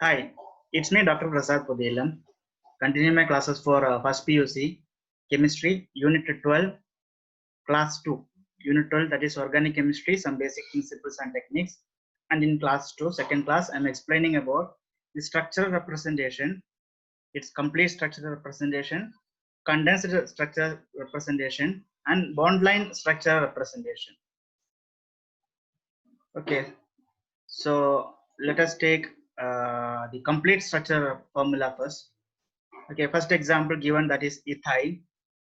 Hi, it's me, Dr. Prasad Podelam. Continuing my classes for first PUC Chemistry, Unit 12, Class 2. Unit 12, that is Organic Chemistry, some basic principles and techniques. And in Class 2, second class, I'm explaining about the structural representation, its complete structural representation, condensed structure representation, and bond line structure representation. Okay, so let us take the complete structure formula first. Okay, first example given, that is ethyl.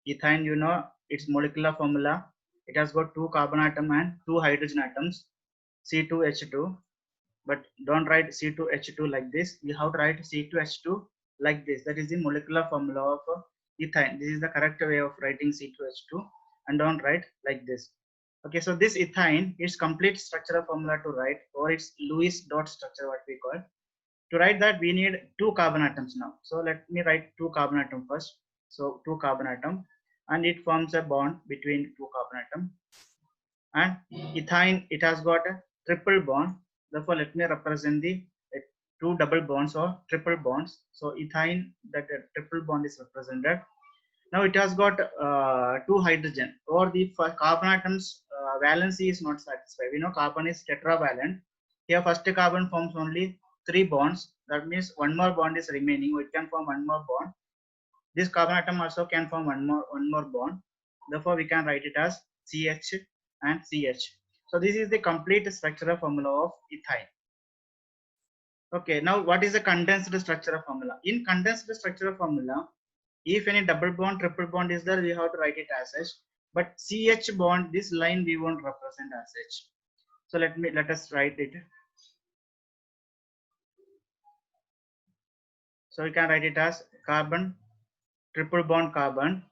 Ethyl, you know its molecular formula. It has got two carbon atom and two hydrogen atoms, C2H2. But don't write C2H2 like this. We have to write C2H2 like this. That is the molecular formula of ethyl. This is the correct way of writing C2H2, and don't write like this. Okay, so this ethyl is complete structural formula to write, or its Lewis dot structure, what we call. To write that, we need two carbon atoms now. So let me write two carbon atom first. So two carbon atom, and it forms a bond between two carbon atom. And ethyl, it has got a triple bond. Therefore, let me represent the two double bonds or triple bonds. So ethyl, that triple bond is represented. Now it has got two hydrogen, or the carbon atoms valency is not satisfied. We know carbon is tetravalent. Here first carbon forms only three bonds. That means one more bond is remaining. It can form one more bond. This carbon atom also can form one more bond. Therefore, we can write it as CH and CH. So this is the complete structural formula of ethyl. Okay, now what is the condensed structural formula? In condensed structural formula, if any double bond, triple bond is there, we have to write it as such. But CH bond, this line we won't represent as such. So let us write it. So we can write it as carbon, triple bond carbon,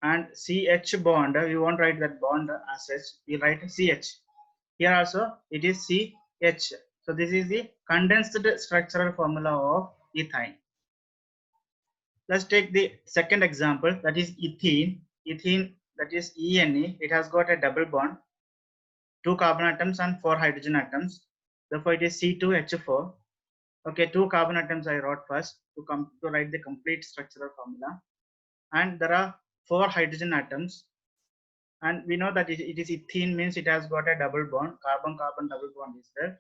and CH bond. We won't write that bond as such. We write CH. Here also it is CH. So this is the condensed structural formula of ethyl. Let's take the second example, that is ethene. Ethene, that is ENE. It has got a double bond, two carbon atoms and four hydrogen atoms. Therefore, it is C2H4. Okay, two carbon atoms I wrote first to come to write the complete structural formula. And there are four hydrogen atoms. And we know that it is ethene, means it has got a double bond, carbon-carbon double bond is there.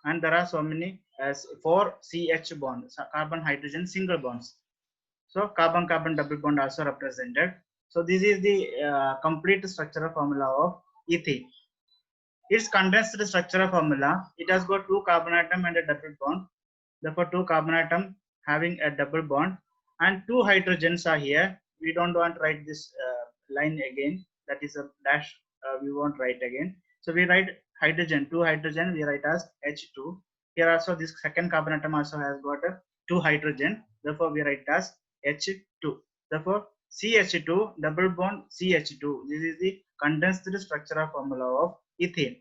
And there are so many as four CH bonds, carbon hydrogen single bonds. So carbon-carbon double bond also represented. So this is the complete structural formula of ethene. Its condensed structural formula, it has got two carbon atom and a double bond. Therefore, two carbon atom having a double bond, and two hydrogens are here. We don't want to write this line again. That is a dash. We won't write again. So we write hydrogen, two hydrogen. We write as H2. Here also, this second carbon atom also has got a two hydrogen. Therefore, we write as H2. Therefore, CH2 double bond CH2. This is the condensed structural formula of ethane.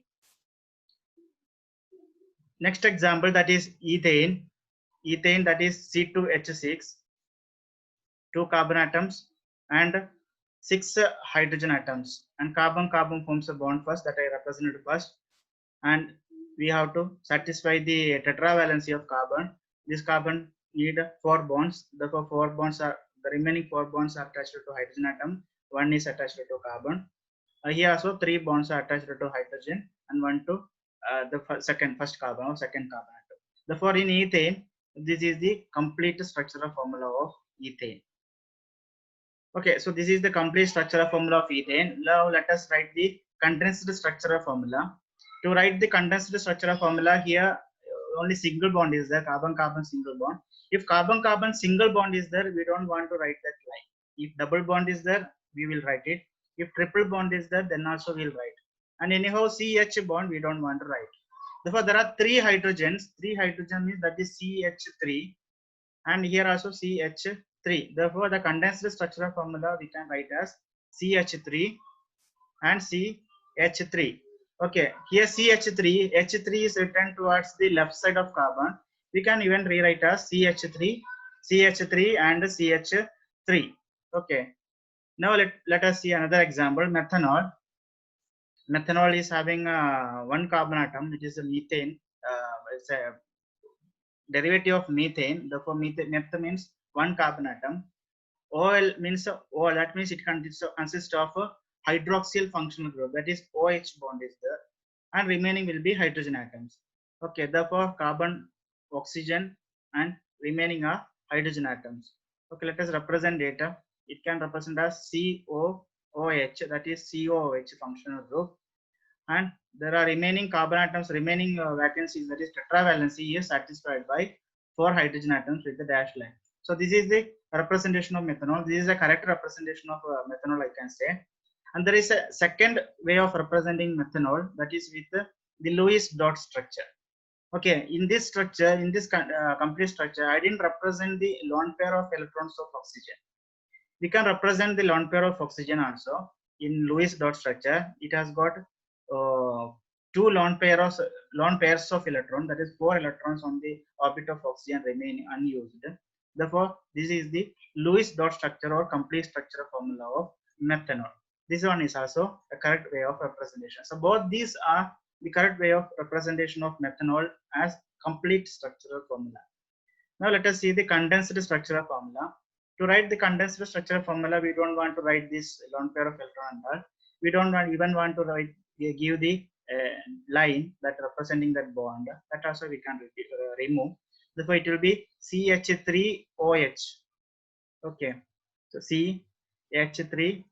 Next example, that is ethane. Ethane, that is C2H6, two carbon atoms and six hydrogen atoms, and carbon-carbon forms a bond first, that I represented first. And we have to satisfy the tetravalency of carbon. This carbon need four bonds. Therefore, four bonds are the remaining four bonds are attached to hydrogen atom. One is attached to carbon. Here also three bonds are attached to hydrogen, and one to the first carbon or second carbon atom. Therefore, in ethane, this is the complete structural formula of ethane. Okay, so this is the complete structural formula of ethane. Now let us write the condensed structural formula. To write the condensed structural formula, here only single bond is there, carbon-carbon single bond. If carbon-carbon single bond is there, we don't want to write that line. If double bond is there, we will write it. If triple bond is there, then also we'll write. And anyhow, CH bond we don't want to write. Therefore, there are three hydrogens. Three hydrogen means that is CH3, and here also CH3. Therefore, the condensed structural formula we can write as CH3 and CH3. Okay, here CH3, H3 is written towards the left side of carbon. We can even rewrite as CH3, CH3 and CH3. Okay, now let us see another example, methanol. Methanol is having one carbon atom, which is a methane. It's a derivative of methane. Therefore, meth means one carbon atom. OL means OL. That means it consists of a hydroxyl functional group. That is OH bond is there, and remaining will be hydrogen atoms. Okay. Therefore, carbon, oxygen, and remaining are hydrogen atoms. Okay. Let us represent data. It can represent as COOH. That is COOH functional group, and there are remaining carbon atoms, remaining vacancies, that is tetravalency is satisfied by 4 hydrogen atoms with the dashed line. So this is the representation of methanol. This is a correct representation of methanol, I can say. And there is a second way of representing methanol, that is with the Lewis dot structure. Okay, in this structure, in this complete structure, I didn't represent the lone pair of electrons of oxygen. We can represent the lone pair of oxygen also in Lewis dot structure. It has got two lone pairs of electrons, that is 4 electrons on the orbit of oxygen remaining unused. Therefore, this is the Lewis dot structure or complete structure formula of methanol. This one is also a correct way of representation. So both these are the correct way of representation of methanol as complete structural formula. Now let us see the condensed structural formula. To write the condensed structural formula, we don't want to write this lone pair of electron and all. We don't even want to write, give the line that representing that bond. That also we can remove. Therefore, it will be CH3OH. Okay, so CH3OH.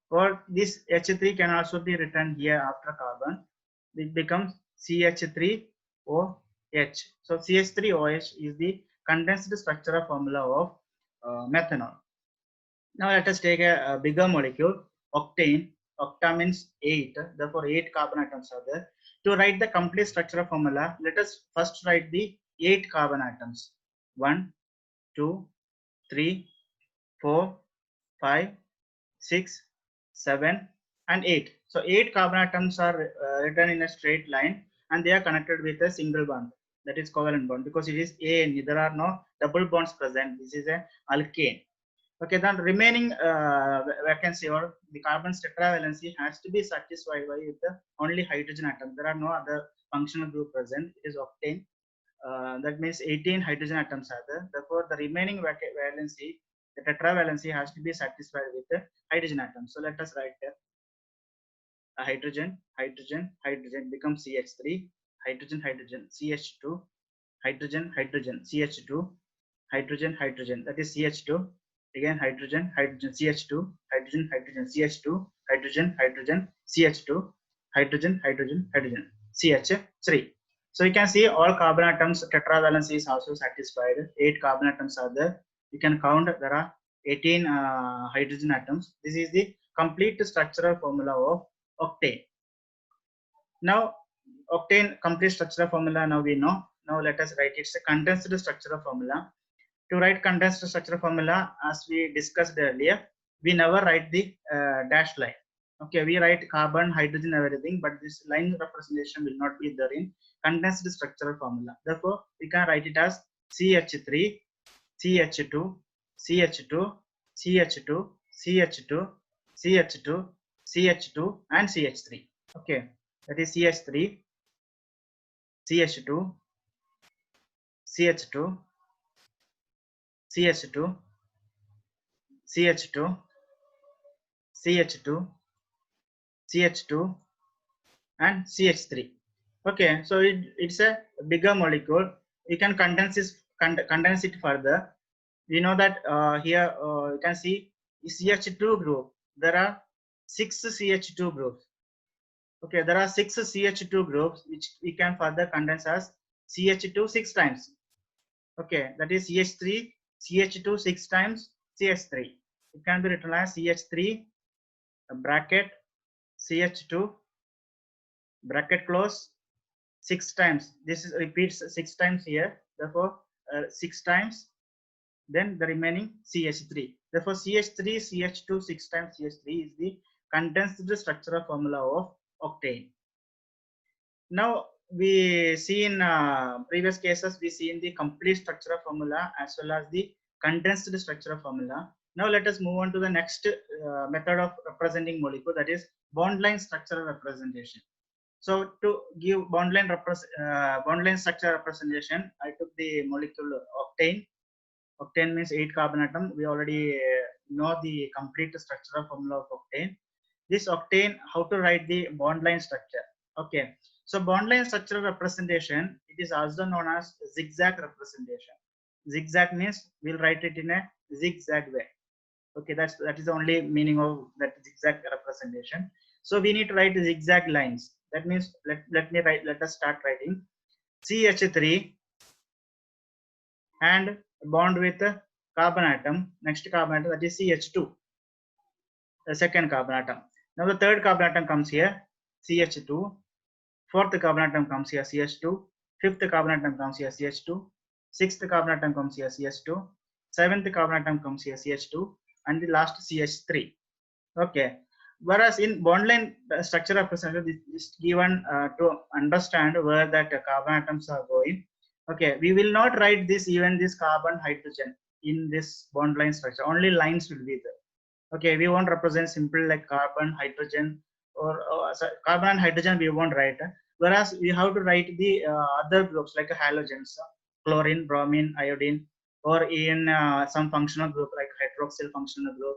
Or this H3 can also be written here after carbon. It becomes CH3OH. So CH3OH is the condensed structural formula of methanol. Now let us take a bigger molecule, octane. Octa means 8. Therefore, 8 carbon atoms are there. To write the complete structural formula, let us first write the 8 carbon atoms. 1, 2, 3, 4, 5, 6, 7, and 8. So 8 carbon atoms are written in a straight line, and they are connected with a single bond, that is covalent bond, because it is AN. There are no double bonds present. This is a alkane. Okay, then remaining vacancy or the carbon's tetravalency has to be satisfied by with the only hydrogen atom. There are no other functional group present. It is octane. That means 18 hydrogen atoms are there. Therefore, the remaining valency, the tetravalency, has to be satisfied with the hydrogen atom. So let us write a hydrogen, hydrogen, hydrogen becomes CH3, hydrogen, hydrogen, CH2, hydrogen, hydrogen, CH2, hydrogen, hydrogen, that is CH2, again hydrogen, hydrogen, CH2, hydrogen, hydrogen, CH2, hydrogen, hydrogen, CH2, hydrogen, hydrogen, hydrogen, CH3. So you can see all carbon atoms tetravalency is also satisfied. 8 carbon atoms are there. You can count, there are 18 hydrogen atoms. This is the complete structural formula of octane. Now, octane complete structural formula now we know. Now let us write its condensed structural formula. To write condensed structural formula, as we discussed earlier, we never write the dashed line. Okay, we write carbon, hydrogen, everything, but this line representation will not be there in condensed structural formula. Therefore, we can write it as CH3, CH2, CH2, CH2, CH2, CH2, CH2, and CH3. Okay, that is CH3, CH2, CH2, CH2, CH2, CH2, CH2, and CH3. Okay, so it's a bigger molecule. You can condense it further. We know that here you can see CH2 group. There are 6 CH2 groups. Okay, there are 6 CH2 groups which we can further condense as CH2 6 times. Okay, that is CH3, CH2 6 times CH3. It can be written as CH3 bracket CH2 bracket close 6 times. This is repeats 6 times here. Therefore, 6 times. Then the remaining CH3. Therefore, CH3, CH2 6 times CH3 is the condensed structural formula of octane. Now we see in previous cases, we see in the complete structural formula as well as the condensed structural formula. Now let us move on to the next method of representing molecule, that is bond line structural representation. So to give bond line structure representation, I took the molecule octane. Octane means 8 carbon atom. We already know the complete structural formula of octane. This octane, how to write the bond line structure? Okay, so bond line structural representation, it is also known as zigzag representation. Zigzag means we'll write it in a zigzag way. Okay, that is the only meaning of that zigzag representation. So we need to write zigzag lines. That means let us start writing CH3 and bond with carbon atom, next carbon atom, that is CH2, the second carbon atom. Now the third carbon atom comes here, CH2, fourth carbon atom comes here, CH2, fifth carbon atom comes here, CH2, sixth carbon atom comes here, CH2, seventh carbon atom comes here, CH2, and the last CH3. Okay, whereas in bond line structure represented is given to understand where that carbon atoms are going. Okay, we will not write this even this carbon hydrogen in this bond line structure, only lines will be there. Okay, we won't represent simple like carbon hydrogen or sorry, carbon and hydrogen we won't write, whereas we have to write the other groups like halogens, chlorine, bromine, iodine, or in some functional group like hydroxyl functional group.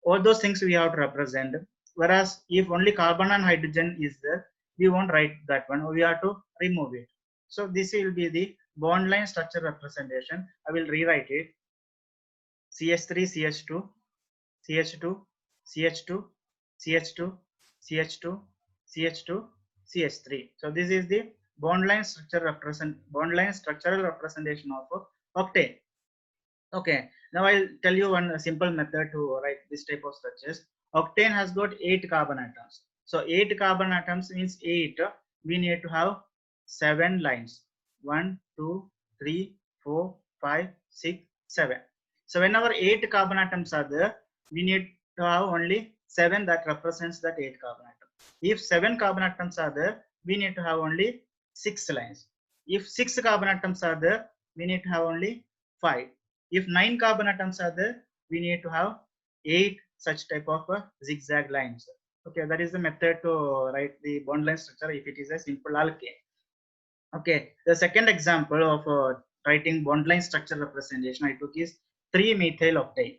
All those things we have to represent, whereas if only carbon and hydrogen is there, we won't write that one, we have to remove it. So this will be the bond line structure representation. I will rewrite it: CH3 CH2 CH2 CH2 CH2 CH2 CH2 CH3. So this is the bond line structural representation of octane. Okay, now I'll tell you one simple method to write this type of structures. Octane has got 8 carbon atoms. So 8 carbon atoms means 8. We need to have 7 lines. 1, 2, 3, 4, 5, 6, 7. So whenever 8 carbon atoms are there, we need to have only 7 that represents that 8 carbon atom. If 7 carbon atoms are there, we need to have only 6 lines. If 6 carbon atoms are there, we need to have only 5. If 9 carbon atoms are there, we need to have 8 such type of zigzag lines. Okay, that is the method to write the bond line structure if it is a simple alkane. Okay, the second example of writing bond line structure representation I took is 3-methyl octane.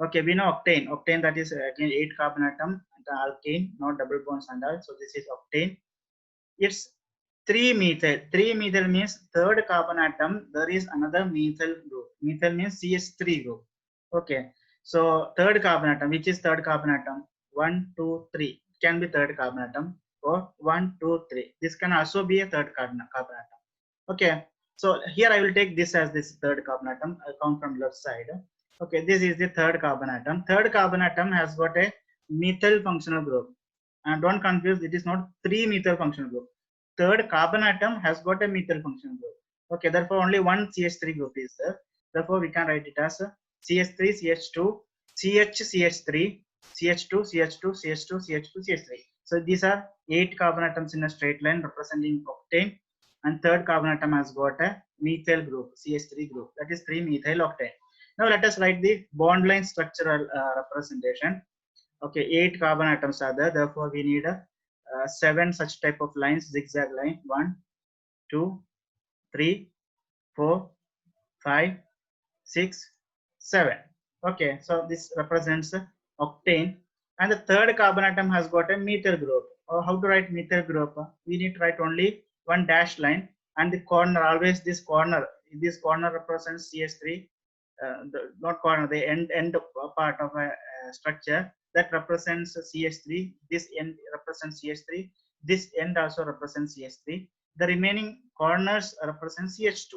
Okay, we know octane. Octane, that is again 8 carbon atom, alkane, not double bonds and all. So this is octane. It's 3-methyl. 3-methyl means third carbon atom, there is another methyl group. Methyl means CH3 group. Okay, so third carbon atom, which is third carbon atom? 1, 2, 3. It can be third carbon atom, or 1, 2, 3. This can also be a third carbon atom. Okay, so here I will take this as this third carbon atom. I count from left side. Okay, this is the third carbon atom. Third carbon atom has got a methyl functional group. And don't confuse, it is not 3-methyl functional group. Third carbon atom has got a methyl functional group. Okay, therefore only one CH3 group is there. Therefore we can write it as CH3, CH2, CH, CH3, CH2, CH2, CH2, CH2, CH3. So these are 8 carbon atoms in a straight line representing octane. And third carbon atom has got a methyl group, CH3 group. That is 3-methyl octane. Now let us write the bond line structural representation. Okay, 8 carbon atoms are there. Therefore, we need 7 such type of lines, zigzag line. 1, 2, 3, 4, 5, 6, 7. Okay, so this represents octane. And the third carbon atom has got a methyl group. Or how to write methyl group? We need to write only one dash line, and the corner, always this corner represents CH3. Not corner, the end part of a structure that represents CH3. This end represents CH3. This end also represents CH3. The remaining corners represent CH2.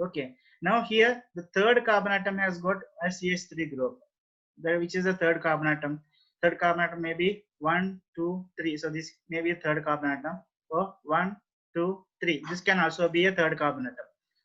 Okay. Now here the third carbon atom has got a CH3 group, which is the third carbon atom. Third carbon atom may be 1, 2, 3. So this may be a third carbon atom. So 1, 2, 3. This can also be a third carbon atom.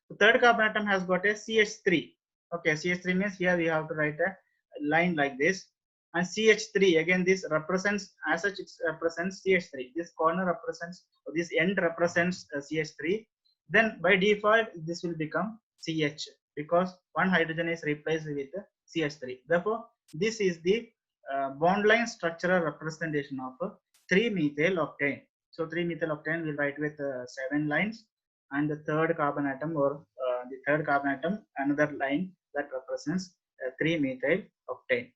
The third carbon atom has got a CH3. Okay, CH3 means here we have to write a line like this. And CH3, again, this represents, as such, it represents CH3. This corner represents, or this end represents CH3. Then by default, this will become CH, because one hydrogen is replaced with CH3. Therefore, this is the bond line structural representation of 3-methyl octane. So 3-methyl octane we'll write with 7 lines, and the third carbon atom, or the third carbon atom, another line that represents 3-methyl octane.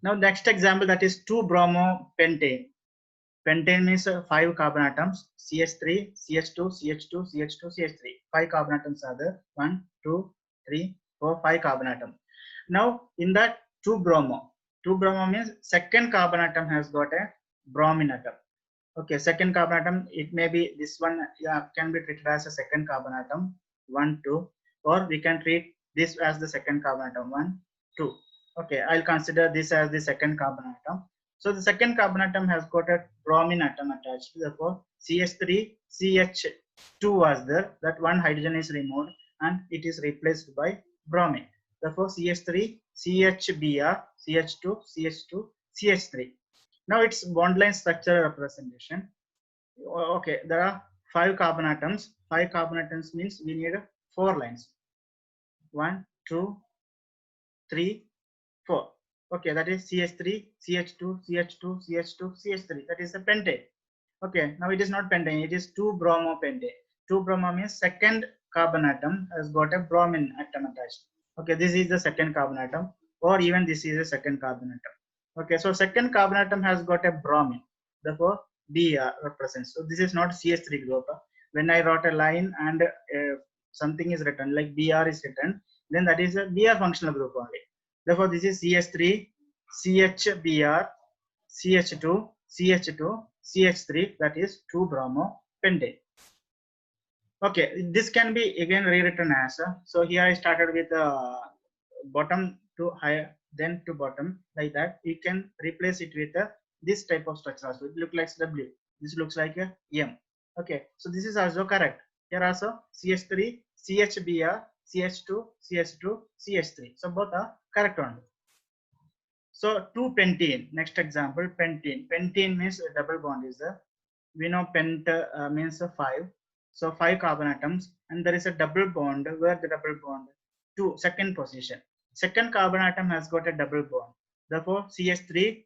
Now next example, that is 2-bromopentane. Pentane means 5 carbon atoms, CH3, CH2, CH2, CH2, CH3. 5 carbon atoms are there. 1, 2, 3, 4, 5 carbon atom. Now in that 2-bromo, 2-bromo means second carbon atom has got a bromine atom. Okay, second carbon atom, it may be this one, can be treated as a second carbon atom, 1, 2, or we can treat this as the second carbon atom, 1, 2. Okay, I'll consider this as the second carbon atom. So the second carbon atom has got a bromine atom attached. Therefore, CH3, CH2 was there. That one hydrogen is removed and it is replaced by bromine. Therefore, CH3, CHBr, CH2, CH2, CH3. Now it's bond line structure representation. Okay, there are 5 carbon atoms. 5 carbon atoms means we need 4 lines. 1, 2, 3, 4. Okay, that is CH3, CH2, CH2, CH2, CH3. That is the pentane. Okay, now it is not pentane, it is 2-bromopentane. 2-bromo means second carbon atom has got a bromine atom attached. Okay, this is the second carbon atom, or even this is a second carbon atom. Okay, so second carbon atom has got a bromine. Therefore, Br represents. So this is not CH3 group. When I wrote a line and something is written like Br is written, then that is a Br functional group only. Therefore, this is CH3, CHBr, CH2, CH2, CH3, that is 2-bromopentane. Okay, this can be again rewritten as, so here I started with bottom to higher, then to bottom, like that. You can replace it with this type of structure. So it looks like W. This looks like a M. Okay, so this is also correct. Here also CH3, CHBr, CH2, CH2, CH3. So both are correct only. So 2-pentene. Next example, pentene. Pentene means a double bond is there. We know pent means 5. So 5 carbon atoms, and there is a double bond. Where the double bond? To second position. Second carbon atom has got a double bond. Therefore, CH3,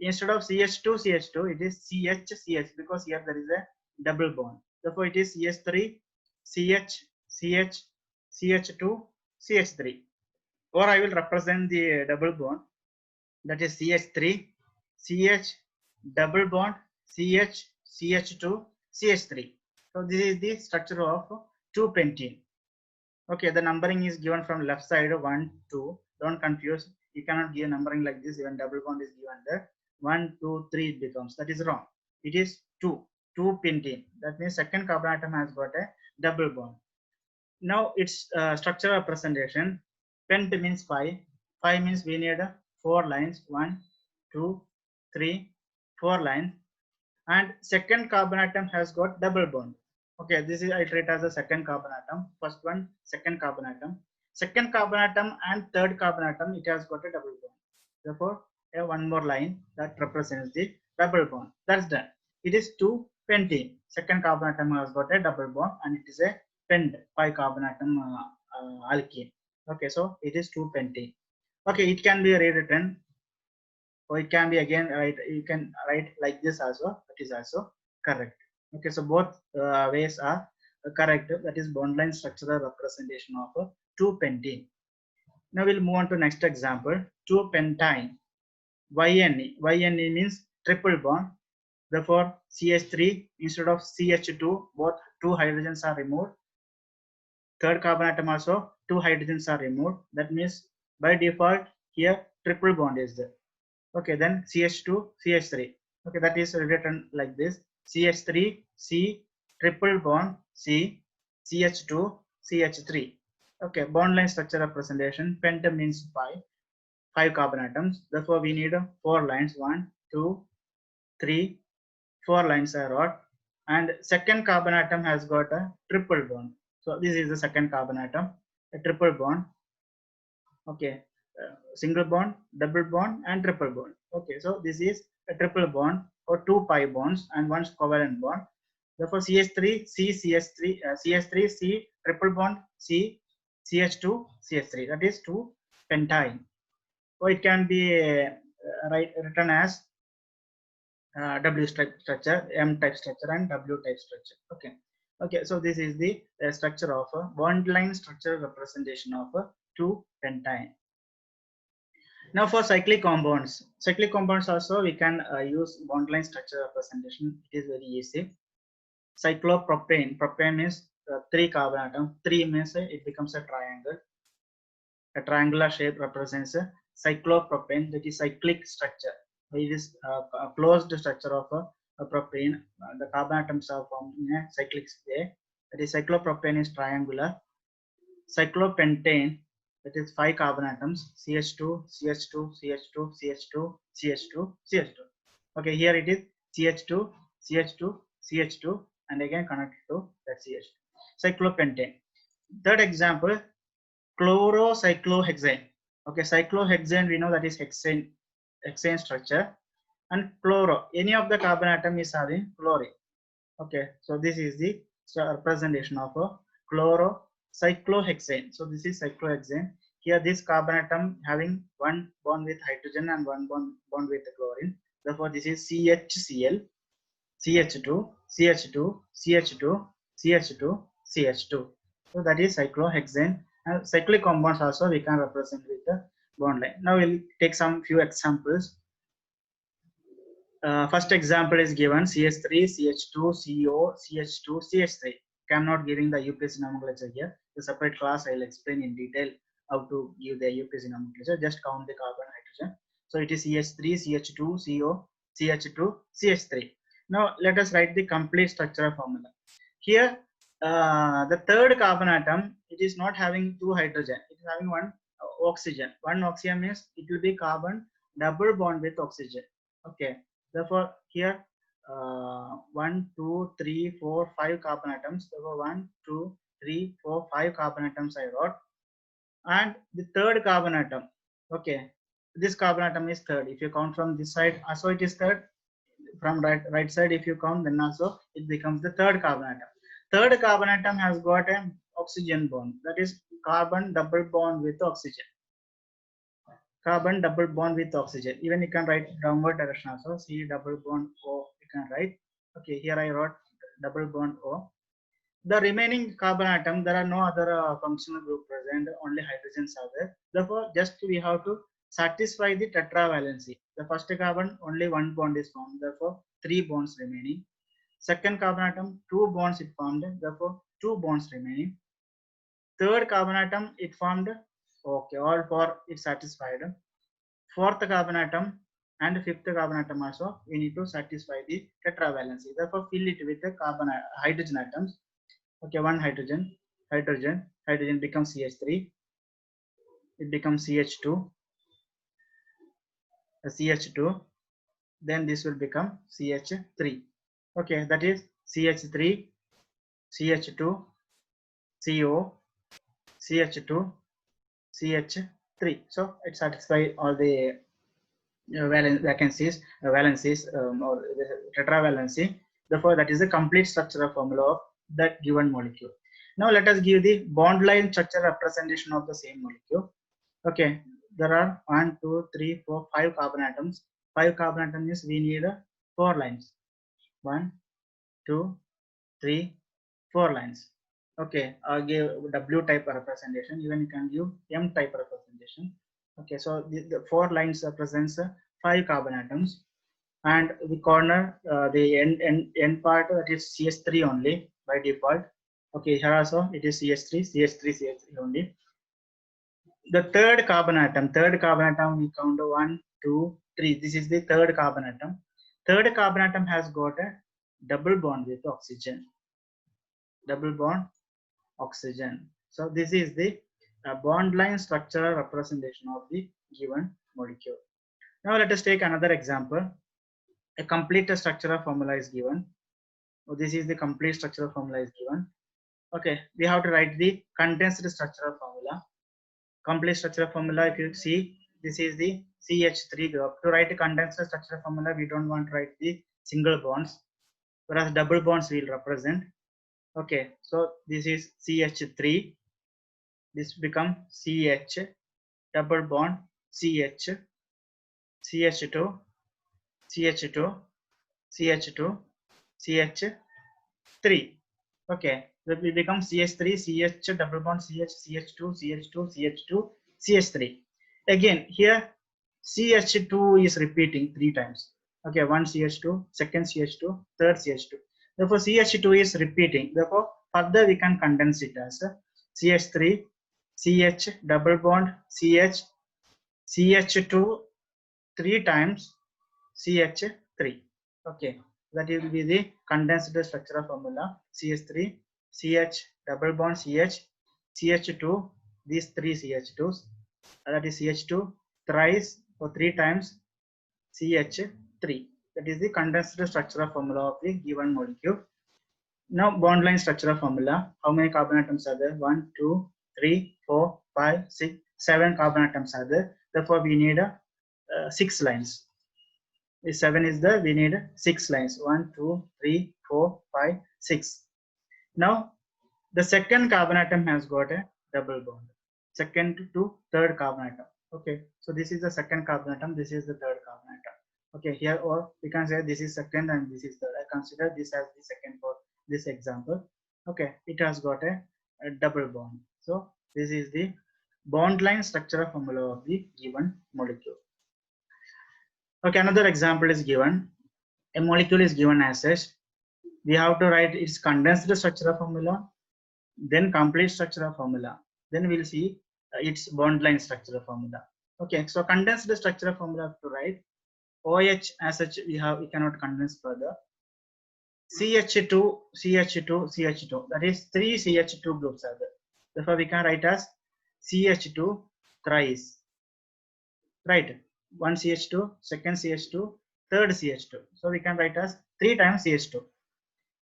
instead of CH2, CH2, it is CH, because here there is a double bond. Therefore, it is CH3, CH, CH, CH2, CH3. Or I will represent the double bond, that is CH3, CH, double bond, CH, CH2, CH3. So this is the structure of 2-pentene. Okay, the numbering is given from left side, 1, 2. Don't confuse. You cannot give numbering like this. Even double bond is given there. 1, 2, 3 it becomes. That is wrong. It is 2. 2-pentene. That means second carbon atom has got a double bond. Now its structure representation. Pent means 5. 5 means we need 4 lines. 1, 2, 3, 4 lines. And second carbon atom has got double bond. Okay, this is I treat as a second carbon atom. First one, second carbon atom. Second carbon atom and third carbon atom, it has got a double bond. Therefore, one more line that represents the double bond. That's done. It is 2-pentene. Second carbon atom has got a double bond, and it is a pent 5 carbon atom alkene. Okay, so it is 2-pentene. Okay, it can be rewritten, or it can be again you can write like this also. That is also correct. Okay, so both ways are correct. That is bond line structural representation of 2-pentene. Now we'll move on to next example, 2-pentyne. YNE means triple bond. Therefore, CH3 instead of CH2, both 2 hydrogens are removed. Third carbon atom also 2 hydrogens are removed. That means by default here triple bond is there. Okay, then CH2, CH3. Okay, that is written like this. CH3, C, triple bond, C, CH2, CH3. Okay, bond line structure representation. Penta means 5 carbon atoms. Therefore, we need 4 lines. 1, 2, 3, 4 lines are wrought. And second carbon atom has got a triple bond. So this is the second carbon atom, a triple bond. Okay, single bond, double bond, and triple bond. Okay, so this is a triple bond or 2 pi bonds and one covalent bond. Therefore, CH3, C, CH3, CH3, C, triple bond, C, CH2, CH3. That is 2-pentyne. Or it can be written as W type structure, M type structure, and W type structure. Okay. Okay. So this is the structure of a bond line structure representation of a 2-pentyne. Now for cyclic compounds also we can use bond line structure representation. It is very easy. Cyclopropane. Propane means 3 carbon atom. 3 means it becomes a triangle. A triangular shape represents a cyclopropane, that is cyclic structure. It is a closed structure of a propane. The carbon atoms are formed in a cyclic way. That is cyclopropane is triangular. Cyclopentane, that is 5 carbon atoms, CH2, CH2, CH2, CH2, CH2, CH2. Okay, here it is CH2, CH2, CH2, and again connected to that CH2. Cyclopentane. Third example, chlorocyclohexane. Okay, cyclohexane, we know that is hexane structure, and chloro, any of the carbon atom is having chlorine. Okay, so this is the representation of a chlorocyclohexane. So this is cyclohexane. Here this carbon atom having one bond with hydrogen and one bond with chlorine. Therefore this is CHCl, CH2, CH2, CH2, CH2, CH2. So that is cyclohexane. And cyclic compounds also we can represent with the bond line. Now we'll take some few examples. First example is given CH3, CH2, CO, CH2, CH3. I'm not giving the UPSC nomenclature here. The separate class I'll explain in detail how to give the UPSC nomenclature. Just count the carbon, hydrogen. So it is CH3, CH2, CO, CH2, CH3. Now let us write the complete structural formula. Here, the third carbon atom, it is not having 2 hydrogen. It is having 1 oxygen. 1 oxygen means it will be carbon double bond with oxygen. Okay. Therefore, here 1, 2, 3, 4, 5 carbon atoms. Therefore, 1, 2, 3, 4, 5 carbon atoms I wrote. And the third carbon atom. Okay, this carbon atom is third. If you count from this side, also it is third. From right side, if you count, then also it becomes the third carbon atom. Third carbon atom has got an oxygen bond. That is carbon double bond with oxygen. Carbon double bond with oxygen. Even you can write downward direction also. C double bond O you can write. Okay, here I wrote double bond O. The remaining carbon atom, there are no other functional group present, only hydrogens are there. Therefore, just we have to satisfy the tetravalency. The first carbon, only 1 bond is formed, therefore 3 bonds remaining. Second carbon atom, 2 bonds it formed, therefore 2 bonds remaining. Third carbon atom, it formed, okay, all 4 it satisfied. Fourth carbon atom and fifth carbon atom also, we need to satisfy the tetravalency. Therefore, fill it with the hydrogen atoms. Okay, 1 hydrogen, hydrogen becomes CH3, it becomes CH2, CH2, then this will become CH3. Okay, that is CH3, CH2, CO, CH2, CH3. So it satisfies all the valencies or tetravalency. Therefore, that is the complete structural formula of that given molecule. Now let us give the bond line structure representation of the same molecule. Okay, there are 1, 2, 3, 4, 5 carbon atoms. 5 carbon atoms, we need 4 lines. 1, 2, 3, 4 lines. Okay, I'll give W type representation. Even you can give M type representation. Okay, so the 4 lines represents 5 carbon atoms, and the corner, the end part, that is CH3 only by default. Okay, here also it is CH3, CH3 only. The third carbon atom, we count 1, 2, 3. This is the third carbon atom. Third carbon atom has got a double bond with oxygen. Double bond oxygen. So this is the bond line structural representation of the given molecule. Now let us take another example. A complete structural formula is given. So this is the complete structural formula is given. Okay, we have to write the condensed structural formula. Complete structural formula, if you see, this is the CH3 group. To write a condensed structural formula, we don't want to write the single bonds, whereas double bonds will represent. Okay, so this is CH3. This become CH, double bond CH, CH2, CH2, CH2, CH3. Okay, that will become CH3, CH double bond CH, CH2, CH2, CH2, CH3. Again, here CH2 is repeating 3 times. Okay, one CH2, second CH2, third CH2. Therefore, CH2 is repeating. Therefore, further we can condense it as CH3, CH double bond CH, CH2 3 times CH3. Okay, that will be the condensed structural formula. CH3, CH double bond CH, CH2, these 3 CH2s, that is CH2 thrice or 3 times CH3. That is the condensed structural formula of the given molecule. Now bond line structural formula. How many carbon atoms are there? 1, 2, 3, 4, 5, 6, 7 carbon atoms are there. Therefore, we need 6 lines. If 7 is there, we need 6 lines. 1, 2, 3, 4, 5, 6. Now, the second carbon atom has got a double bond. Second to third carbon atom. Okay, so this is the second carbon atom. This is the third carbon atom. Okay, here or we can say this is second and this is third. I consider this as the second for this example. Okay, it has got a double bond. So this is the bond line structural formula of the given molecule. Okay, another example is given. A molecule is given as such. We have to write its condensed structural formula, then complete structural formula. Then we'll see its bond line structural formula. Okay, so condensed structural formula to write. OH as such we cannot condense further. CH2, CH2, CH2. That is 3 CH2 groups are there. Therefore, we can write as CH2 thrice. Right? One CH2, second CH2, third CH2. So we can write as 3 times CH2.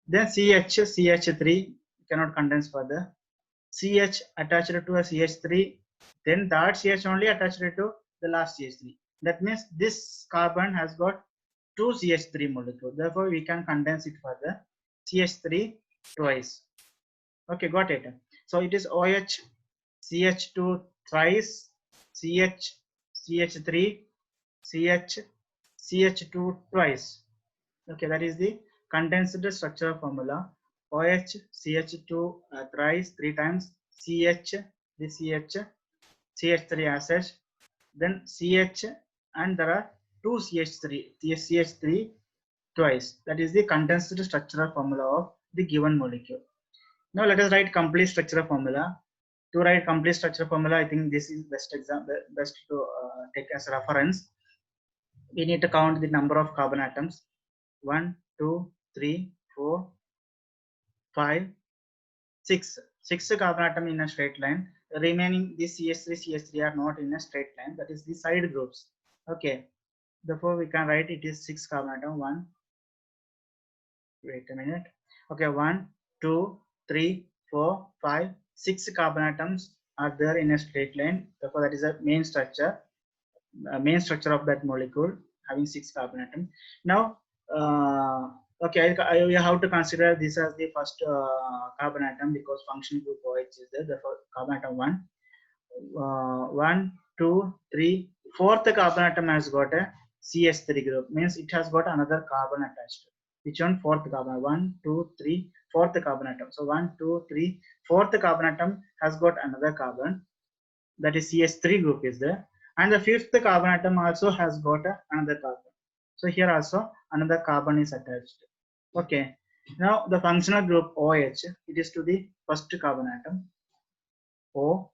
Then CH, CH3 cannot condense further. CH attached to a CH3, then that CH only attached to the last CH3. That means this carbon has got 2 CH3 molecules. Therefore, we can condense it further. CH3 twice. Okay, got it. So it is OH, CH2 thrice, CH, CH3, CH, CH2 twice. Okay, that is the condensed structural formula. OH, CH2 thrice, 3 times, CH, the CH, CH3 as such, then CH, and there are 2 CH3, CH3 twice. That is the condensed structural formula of the given molecule. Now let us write complete structural formula. To write complete structural formula, I think this is best example, best to take as a reference. We need to count the number of carbon atoms. 1, 2, 3, 4, 5, 6. 6 carbon atom in a straight line. The remaining these CH3, CH3 are not in a straight line. That is the side groups. Okay. Therefore, we can write it is 6 carbon atom. 1. Wait a minute. Okay. 1, 2, 3, 4, 5, 6 carbon atoms are there in a straight line. Therefore, that is a main structure of that molecule having 6 carbon atom. Now, okay, I have to consider this as the first carbon atom because functional group OH is there. Therefore, carbon atom 1, 1, 2, 3, fourth carbon atom has got a CH3 group. Means it has got another carbon attached. Which one? Fourth carbon. 1, 2, 3, fourth carbon atom. So 1, 2, 3, fourth carbon atom has got another carbon. That is CH3 group is there. And the fifth carbon atom also has got another carbon. So here also another carbon is attached. Okay. Now the functional group OH, it is to the first carbon atom OH.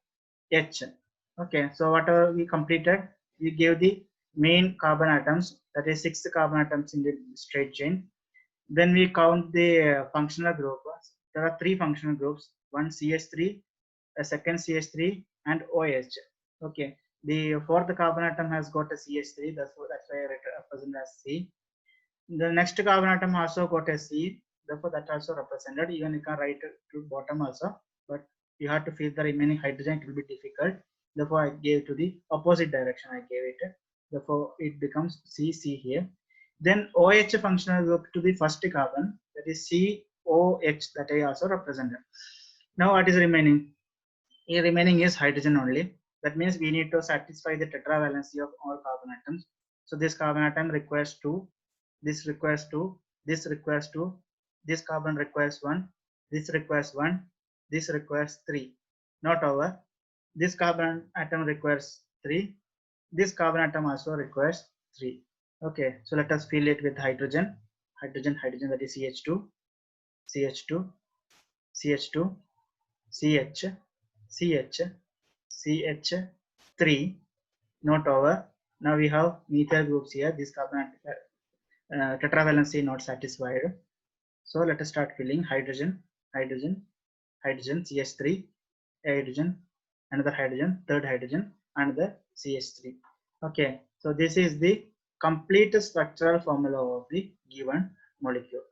Okay. So whatever we completed, we gave the main carbon atoms, that is 6 carbon atoms in the straight chain. Then we count the functional group. There are 3 functional groups. One CH3, a second CH3, and OH. Okay. The fourth carbon atom has got a CH3, that's why I represent as C. The next carbon atom also got a C, therefore that also represented. Even you can write to bottom also, but you have to fill the remaining hydrogen, it will be difficult. Therefore I gave to the opposite direction, I gave it. Therefore it becomes CC here. Then OH functional group to the first carbon, that is COH, that I also represented. Now what is remaining? Here remaining is hydrogen only. That means we need to satisfy the tetravalency of all carbon atoms. So this carbon atom requires 2. this requires 2, this requires 2, this carbon requires 1, this requires 1, this requires 3. Not over. This carbon atom requires 3, this carbon atom also requires 3. Okay, so let us fill it with hydrogen, that is CH2, CH2, CH2, CH, CH, CH3, not over. Now we have methyl groups here. This carbon tetravalency not satisfied. So let us start filling hydrogen, hydrogen, hydrogen, CH3, hydrogen, another hydrogen, third hydrogen, another CH3. Okay, so this is the complete structural formula of the given molecule.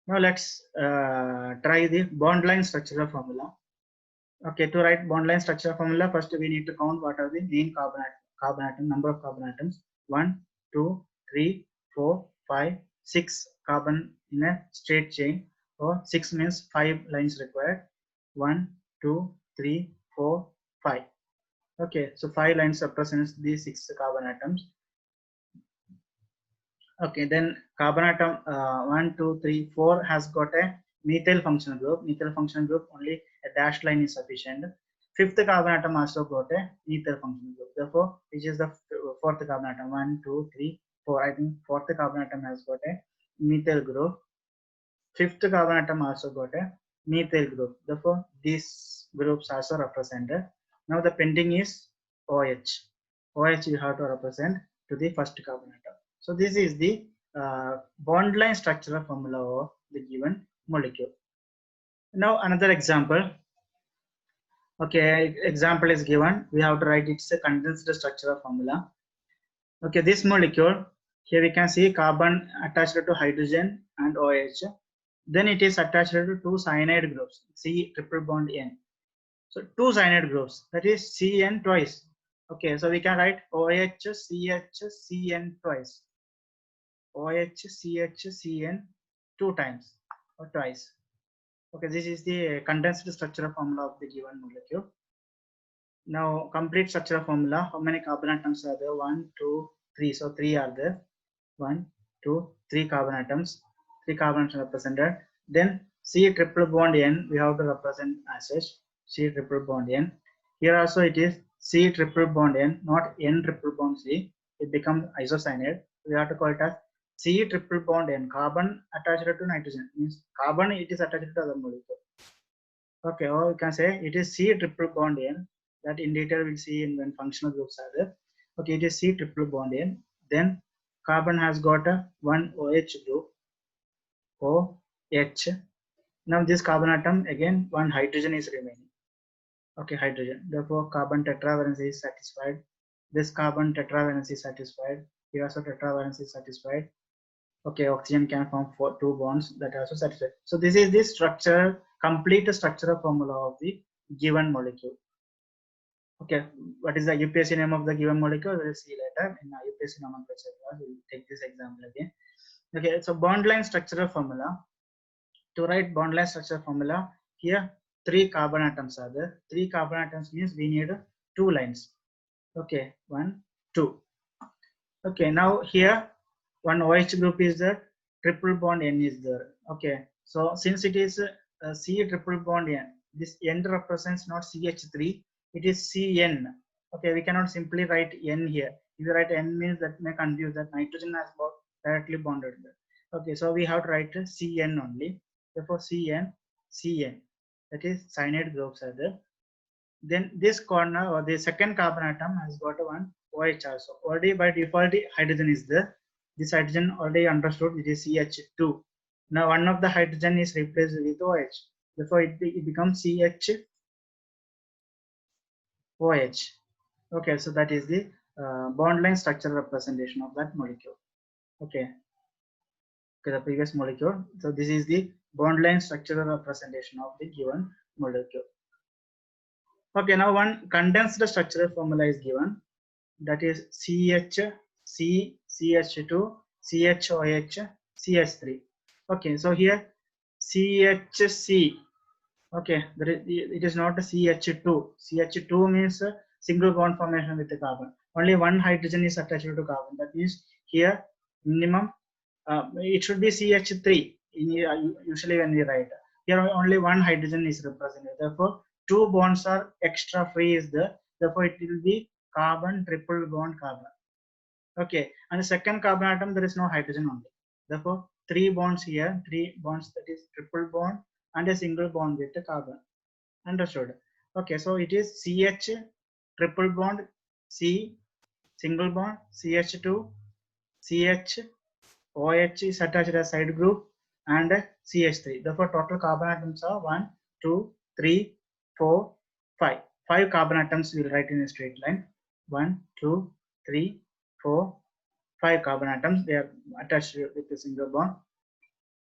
Now let's try the bond line structural formula. Okay, to write bond line structure formula, first we need to count what are the main carbon atom, number of carbon atoms. 1, 2, 3, 4, 5, 6 carbon in a straight chain. Or 6 means 5 lines required. 1, 2, 3, 4, 5. Okay, so 5 lines represents the 6 carbon atoms. Okay, then carbon atom 1, 2, 3, 4 has got a methyl functional group. Methyl functional group, only a dashed line is sufficient. Fifth carbon atom also got a methyl functional group. Therefore, which is the fourth carbon atom? 1, 2, 3, 4. I think fourth carbon atom has got a methyl group. Fifth carbon atom also got a methyl group. Therefore, these groups also represented. Now the pending is OH. OH you have to represent to the first carbon atom. So this is the bond line structural formula of the given molecule. Now another example. Okay, example is given. We have to write its a condensed structural formula. Okay, this molecule, here we can see carbon attached to hydrogen and OH. Then it is attached to two cyanide groups, C triple bond N. So two cyanide groups, that is CN twice. Okay, so we can write OH, CH, CN twice. OH, CH, CN 2 times or twice. Okay, this is the condensed structural formula of the given molecule. Now complete structural formula. How many carbon atoms are there? 1, 2, 3. So 3 are there. 1, 2, 3 carbon atoms. 3 carbon atoms represented. Then C triple bond N we have to represent as such. C triple bond N. Here also it is C triple bond N, not N triple bond C. It becomes isocyanate. We have to call it as C triple bond N. Carbon attached to nitrogen means carbon it is attached to other molecule. Okay, or you can say it is C triple bond N. That in detail we'll see in when functional groups are there. Okay, it is C triple bond N. Then carbon has got a one OH group, OH. Now this carbon atom again one hydrogen is remaining. Okay, hydrogen. Therefore carbon tetravalency is satisfied. This carbon tetravalency is satisfied. Here also tetravalency is satisfied. Okay, oxygen can form 2 bonds, that also satisfied. So this is the structure, complete structural formula of the given molecule. Okay, what is the UPSC name of the given molecule? We'll see later in UPSC nomenclature class. We'll take this example again. Okay, so bond line structural formula. To write bond line structural formula, here 3 carbon atoms are there. 3 carbon atoms means we need 2 lines. Okay, 1, 2. Okay, now here one OH group is there, triple bond N is there. Okay, so since it is C triple bond N, this N represents not CH3, it is CN. Okay, we cannot simply write N here. If you write N means that may confuse that nitrogen has directly bonded there. Okay, so we have to write CN only. Therefore CN, CN, that is cyanide groups are there. Then this corner or the second carbon atom has got one OH also. Already by default hydrogen is there. This hydrogen already understood it is CH2. Now one of the hydrogen is replaced with OH. Therefore it becomes CH OH. Okay, so that is the bond line structural representation of that molecule. Okay, the previous molecule. So this is the bond line structural representation of the given molecule. Okay, now one condensed structural formula is given. That is CH, C, CH2, CHOH, CH3. Okay, so here CHC. Okay, it is not a CH2. CH2 means a single bond formation with the carbon. Only one hydrogen is attached to carbon. That means here minimum it should be CH3 usually when we write. Here only one hydrogen is represented. Therefore, two bonds are extra free is there. Therefore, it will be carbon triple bond carbon. Okay, and the second carbon atom there is no hydrogen only. Therefore, three bonds here, three bonds, that is triple bond and a single bond with the carbon. Understood? Okay, so it is CH triple bond C single bond CH2 CH OH is attached as side group and CH3. Therefore, total carbon atoms are 1, 2, 3, 4, 5. 5 carbon atoms we will write in a straight line. 1, 2, 3, 4, 5 carbon atoms. They are attached with a single bond.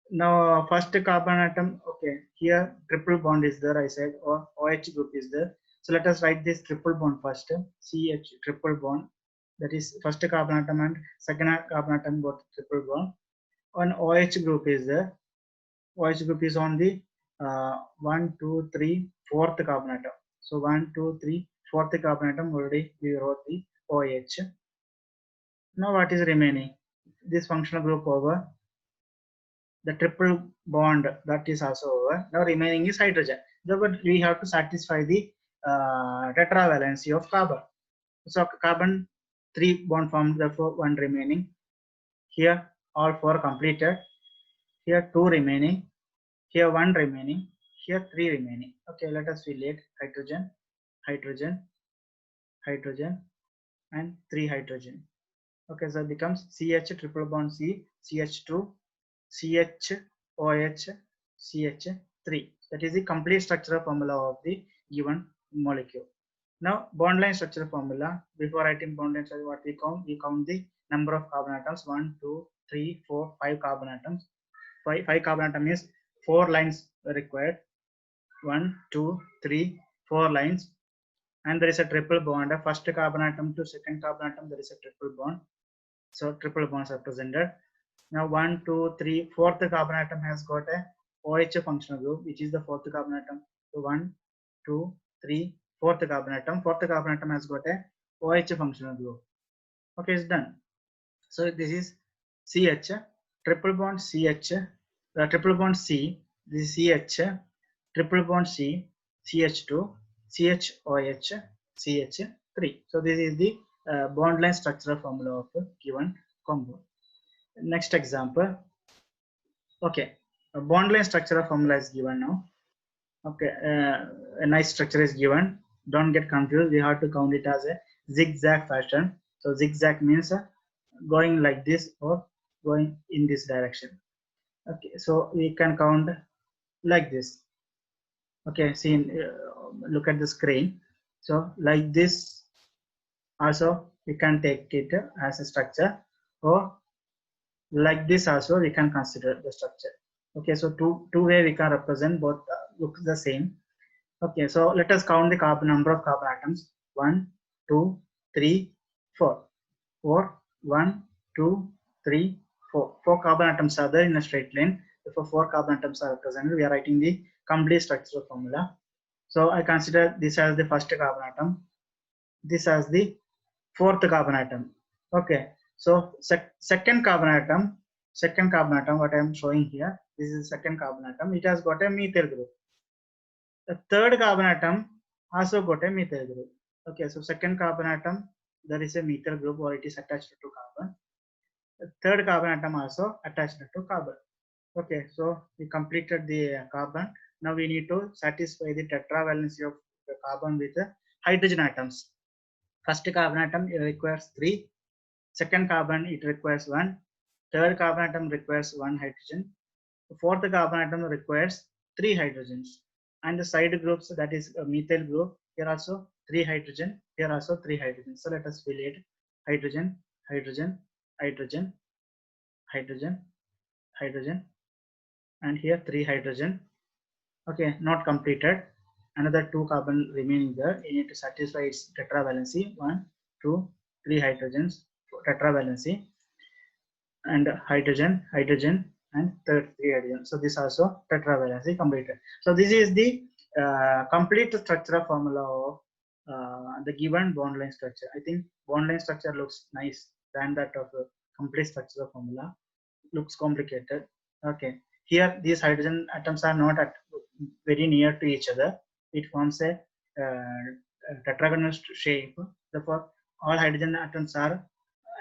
Now, first carbon atom, okay, here triple bond is there, I said, or OH group is there. So let us write this triple bond first. CH triple bond, that is first carbon atom and second carbon atom got triple bond. On OH group is there. OH group is on the 1, 2, 3, fourth carbon atom. So 1, 2, 3, fourth carbon atom already we wrote the OH. Now what is remaining? This functional group over. The triple bond that is also over. Now remaining is hydrogen. Therefore, we have to satisfy the tetravalency of carbon. So carbon 3 bond formed, therefore 1 remaining. Here all 4 completed. Here 2 remaining. Here 1 remaining. Here 3 remaining. Okay, let us fill it. Hydrogen, hydrogen, hydrogen, and 3 hydrogen. Okay, so it becomes CH triple bond C, CH2, CH, OH, CH3. That is the complete structural formula of the given molecule. Now, bond line structure formula. Before writing bond line structure, what we count? We count the number of carbon atoms. 1, 2, 3, 4, 5 carbon atoms. 5 carbon atom is 4 lines required. 1, 2, 3, 4 lines. And there is a triple bond. First carbon atom to second carbon atom, there is a triple bond. So triple bonds are presented. Now 1, 2, 3, fourth carbon atom has got a OH functional group, which is the fourth carbon atom. So 1, 2, 3, fourth carbon atom. Fourth carbon atom has got a OH functional group. Okay, it's done. So this is CH, triple bond CH, triple bond C, this is CH, triple bond C, CH2, CHOH, CH3. So this is the bond line structural formula of a given compound. Next example. Okay, a bond line structural formula is given now. Okay, a nice structure is given. Don't get confused. We have to count it as a zigzag fashion. So zigzag means going like this or going in this direction. Okay, so we can count like this. Okay, see, look at the screen. So like this also we can take it as a structure, or like this also we can consider the structure. Okay, so two way we can represent both, look the same. Okay, so let us count the carbon number of carbon atoms. 1, 2, 3, 4. 4, 1, 2, 3, 4. 4 carbon atoms are there in a straight line. Therefore, 4 carbon atoms are represented. We are writing the complete structural formula. So I consider this as the first carbon atom. This as the fourth carbon atom. Okay, so second carbon atom, what I am showing here, this is the second carbon atom. It has got a methyl group. The third carbon atom also got a methyl group. Okay, so second carbon atom, there is a methyl group or it is attached to carbon. The third carbon atom also attached to carbon. Okay, so we completed the carbon. Now we need to satisfy the tetravalency of the carbon with the hydrogen atoms. First carbon atom requires 3. Second carbon it requires 1. Third carbon atom requires 1 hydrogen. The fourth carbon atom requires 3 hydrogens. And the side groups, that is a methyl group, here also 3 hydrogen, here also 3 hydrogen. So let us fill it. Hydrogen, hydrogen, hydrogen, hydrogen, hydrogen, and here 3 hydrogen. Okay, not completed. Another 2 carbon remaining there. You need to satisfy its tetravalency. 1, 2, 3 hydrogens, tetravalency, and hydrogen, hydrogen, and third 3 hydrogen. So this also tetravalency completed. So this is the complete structural formula of the given bond line structure. I think bond line structure looks nice than that of the complete structural formula. looks complicated. Okay, here these hydrogen atoms are not at very near to each other. It forms a tetragonal shape. Therefore, all hydrogen atoms are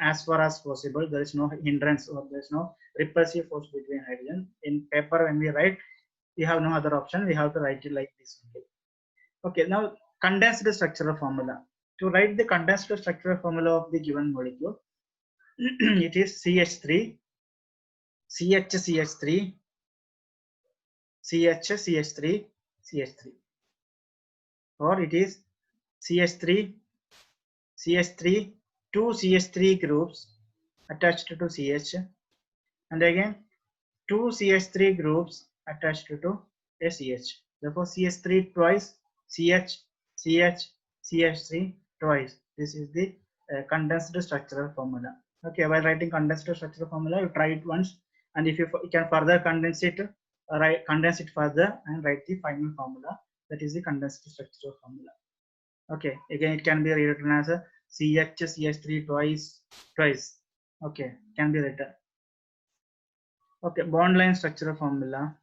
as far as possible. There is no hindrance or there is no repulsive force between hydrogen. In paper, when we write, we have no other option. We have to write it like this only. Okay, now condensed structural formula. To write the condensed structural formula of the given molecule, it is CH3, CH3, CH3, CH3, or it is CH3, CH3, two CH3 groups attached to CH, and again two CH3 groups attached to a CH. Therefore, CH3 twice, CH, CH, CH3 twice. This is the condensed structural formula. Okay, while writing condensed structural formula, you try it once, and if you can further condense it, condense it further and write the final formula. That is the condensed structural formula. Okay, again it can be written as a CH, CH3 twice. Okay, can be written. Okay, bond line structural formula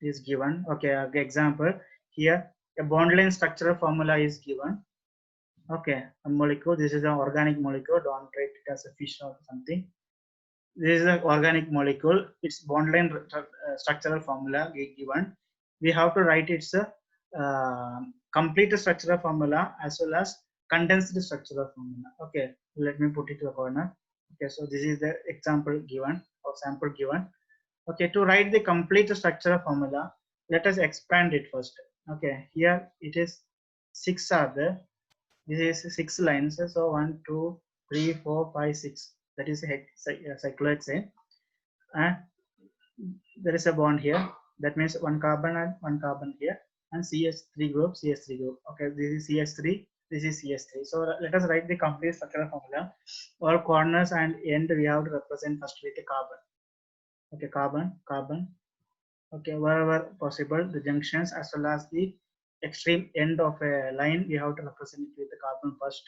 is given. Okay, example here a bond line structural formula is given. Okay, a molecule. This is an organic molecule. Don't write it as a fish or something. This is an organic molecule. Its bond line structural formula given. We have to write its complete structural formula as well as condensed structural formula. Okay, let me put it to the corner. Okay, so this is the example given or sample given. Okay, to write the complete structural formula, let us expand it first. Okay, here it is 6 are there. This is 6 lines. So 1, 2, 3, 4, 5, 6. That is a cyclohexane. And there is a bond here. That means one carbon and one carbon here. And CH3 group, CH3 group. Okay, this is CH3. This is CH3. So let us write the complete structural formula. All corners and end we have to represent first with a carbon. Okay, carbon. Okay, wherever possible, the junctions as well as the extreme end of a line, we have to represent it with the carbon first.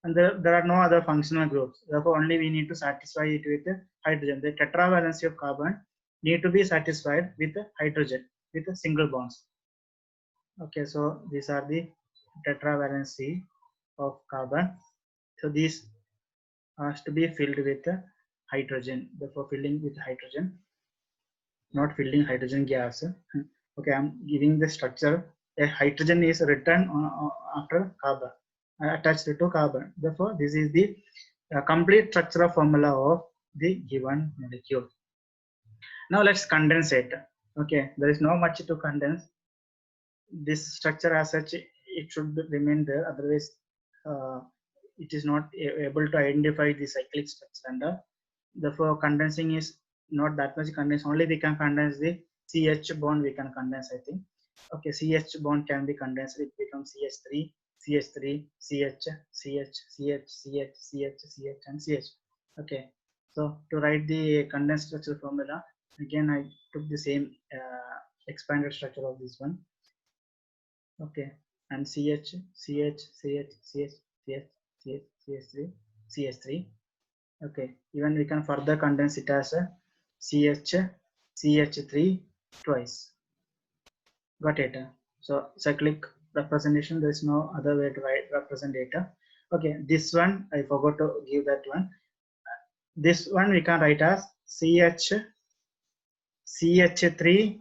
And there are no other functional groups. Therefore, only we need to satisfy it with the hydrogen. The tetravalency of carbon need to be satisfied with the hydrogen, with the single bonds. Okay, so these are the tetravalency of carbon. So these has to be filled with the hydrogen. Therefore, filling with hydrogen, not filling hydrogen gas. Okay, I'm giving the structure. A hydrogen is written after carbon, attached to carbon. Therefore, this is the complete structural formula of the given molecule. Now let's condense it. Okay, there is no much to condense. This structure as such, it should remain there. Otherwise, it is not able to identify the cyclic structure. And therefore, condensing is not that much condense. Only we can condense the CH bond. We can condense, I think. Okay, CH bond can be condensed. It becomes CH3, CH3, CH, CH, CH, CH, CH, CH, and CH. Okay, so to write the condensed structure formula, again I took the same expanded structure of this one. Okay, and CH, CH, CH, CH, CH, CH, CH3, CH3. Okay, even we can further condense it as a CH, CH3 twice. Got it? So cyclic representation, there is no other way to write represent data. Okay, this one I forgot to give that one. This one we can write as CH, CH3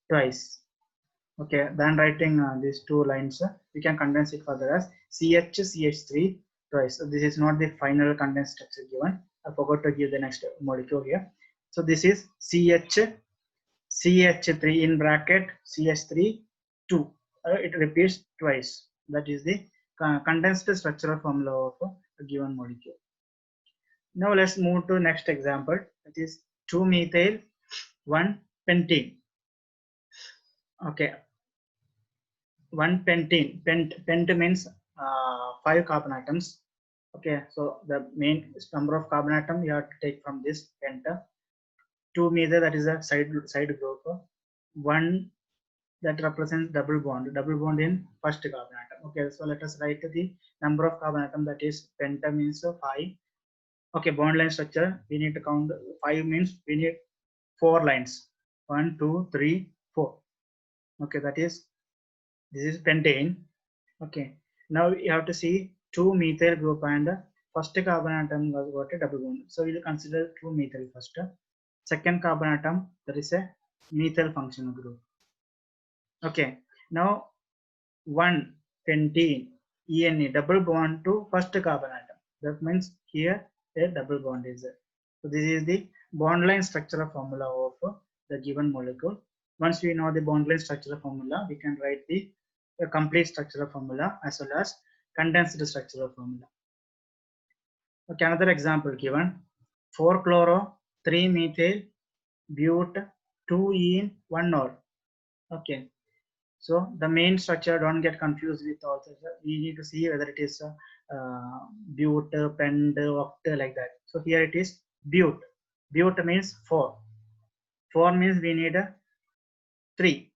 twice. Okay, then writing these two lines, we can condense it further as CH, CH3 twice. So this is not the final condensed structure given. I forgot to give the next molecule here. So this is CH, CH3 in bracket CH3 2. It repeats twice. That is the condensed structural formula of a given molecule. Now let's move to next example. That is 2-methyl 1-pentene. Okay, 1-pentene. Pent means 5 carbon atoms. Okay, so the main number of carbon atom you have to take from this penta. 2-methyl, that is a side group. 1 that represents double bond in first carbon atom. Okay, so let us write the number of carbon atom, that is penta means 5. Okay, bond line structure, we need to count 5 means we need 4 lines. 1 2 3 4. Okay, that is, this is pentane. Okay, now you have to see 2 methyl group and first carbon atom has got a double bond, so we'll consider 2 methyl first. Second carbon atom, there is a methyl functional group. Okay, now 1 pentene ENE double bond to first carbon atom, that means here a double bond is there. So this is the bond line structural formula of the given molecule. Once we know the bond line structural formula, we can write the complete structural formula as well as condensed structural formula. Okay, another example given: 4 chloro 3 methyl but 2 ene 1 or. Okay, so the main structure, don't get confused with all this. We need to see whether it is but, pent, oct, like that. So here it is but. But means 4. 4 means we need 3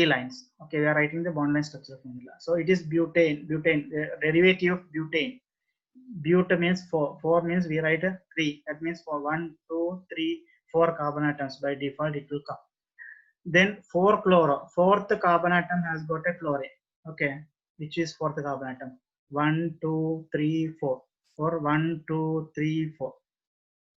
lines. Okay, we are writing the bond line structure formula. So it is butane, the derivative of butane. But means 4. 4 means we write 3. That means for 1, 2, 3, 4 carbon atoms by default it will come. Then 4 chloro, fourth carbon atom has got a chlorine. Okay, which is fourth carbon atom. 1 2 3 4, or 1 2 3 4.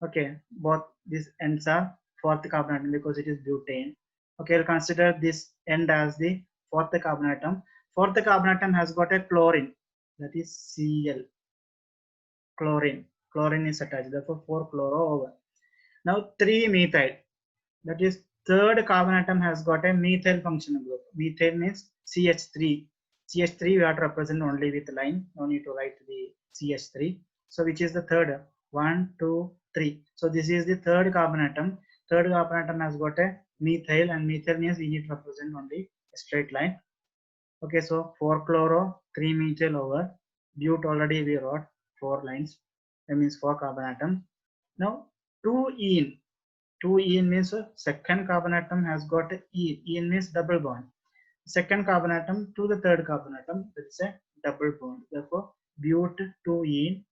Okay, both these ends are fourth carbon atom because it is butane. Okay, we'll consider this end as the fourth carbon atom. Fourth carbon atom has got a chlorine, that is Cl. Chlorine is attached, therefore 4 chloro over. Now 3 methyl, that is third carbon atom has got a methyl functional group. Methyl means CH3. CH3 we have to represent only with line, no need to write the CH3. So which is the third? 1 2 3. So this is the third carbon atom. Third carbon atom has got a methyl, and methyl means we need to represent only a straight line. Okay, so 4 chloro 3 methyl over but, already we wrote 4 lines, that means 4 carbon atom. Now 2 ene. 2 ene means second carbon atom has got ene. Ene means double bond. Second carbon atom to the third carbon atom, that is a double bond. Therefore, but 2 ene.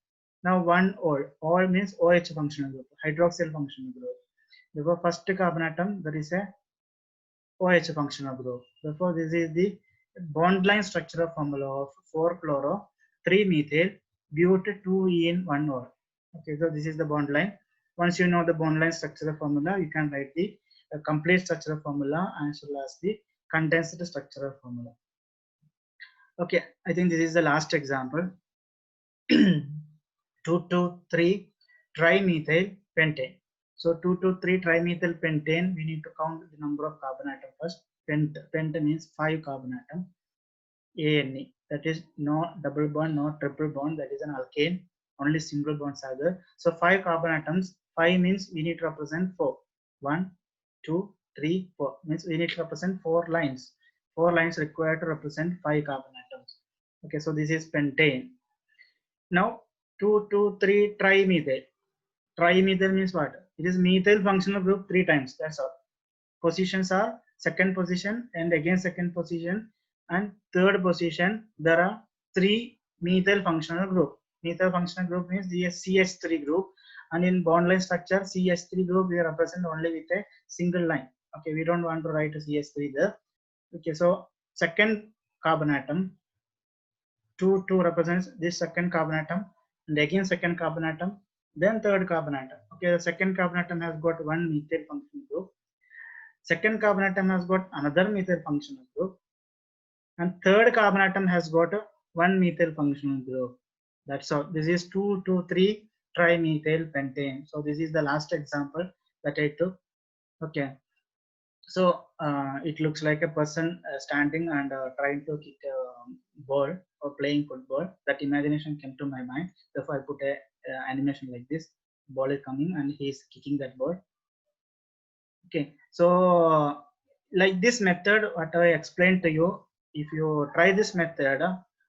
Now 1 ol. Ol means OH functional group, hydroxyl functional group. Therefore, first carbon atom, that is a OH functional group. Therefore, this is the bond line structural formula of 4 chloro 3 methyl but 2 ene 1 ol. Okay, so this is the bond line. Once you know the bond line structural formula, you can write the complete structural formula as well as the condensed structural formula. Okay, I think this is the last example. 2,2,3 trimethyl pentane. So 2,2,3 trimethyl pentane, we need to count the number of carbon atom first. Pent means 5 carbon atom. ANE, that is no double bond, no triple bond, that is an alkane. Only single bonds are there. So 5 carbon atoms. 5 means we need to represent 4. 1 2 3 4 means we need to represent 4 lines. 4 lines required to represent 5 carbon atoms. Okay, so this is pentane. Now 2,2,3 trimethyl. Trimethyl means what? It is methyl functional group 3 times. That's all. Positions are second position and again second position and third position. There are 3 methyl functional group. Methyl functional group means the CH3 group, and in bond line structure CH3 group we represent only with a single line. Okay, we don't want to write a CH3 there. Okay, so second carbon atom, 2 represents this second carbon atom, and again second carbon atom, then third carbon atom. Okay, the second carbon atom has got 1 methyl functional group. Second carbon atom has got another methyl functional group, and third carbon atom has got 1 methyl functional group. That's all. This is 2,2,3 trimethyl pentane. So this is the last example that I took. Okay, so it looks like a person standing and trying to kick a ball or playing football. That imagination came to my mind. Therefore, I put a animation like this. Ball is coming and he is kicking that ball. Okay, so like this method, what I explained to you, if you try this method,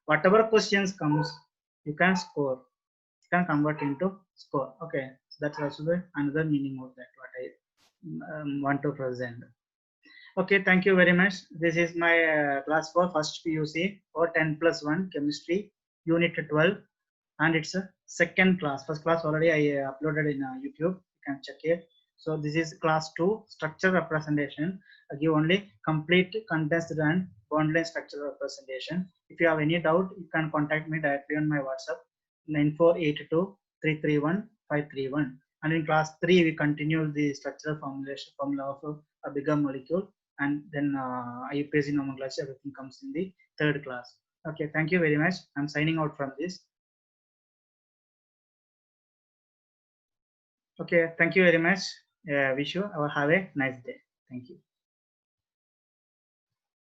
whatever questions comes, you can score. You can convert into score. Okay, so that's also another meaning of that what I want to present. Okay, thank you very much. This is my class for first PUC or 10+1 chemistry unit 12. and it's a second class. First class already I uploaded in YouTube, you can check it. So this is class 2 structure representation. I give only complete condensed and bond-line structure representation. If you have any doubt, you can contact me directly on my WhatsApp 9482331531. And in class 3 we continue the structural formula of a bigger molecule, and then IUPAC nomenclature, everything comes in the third class. Okay, thank you very much. I'm signing out from this. Okay, thank you very much. Wish you have a nice day. Thank you.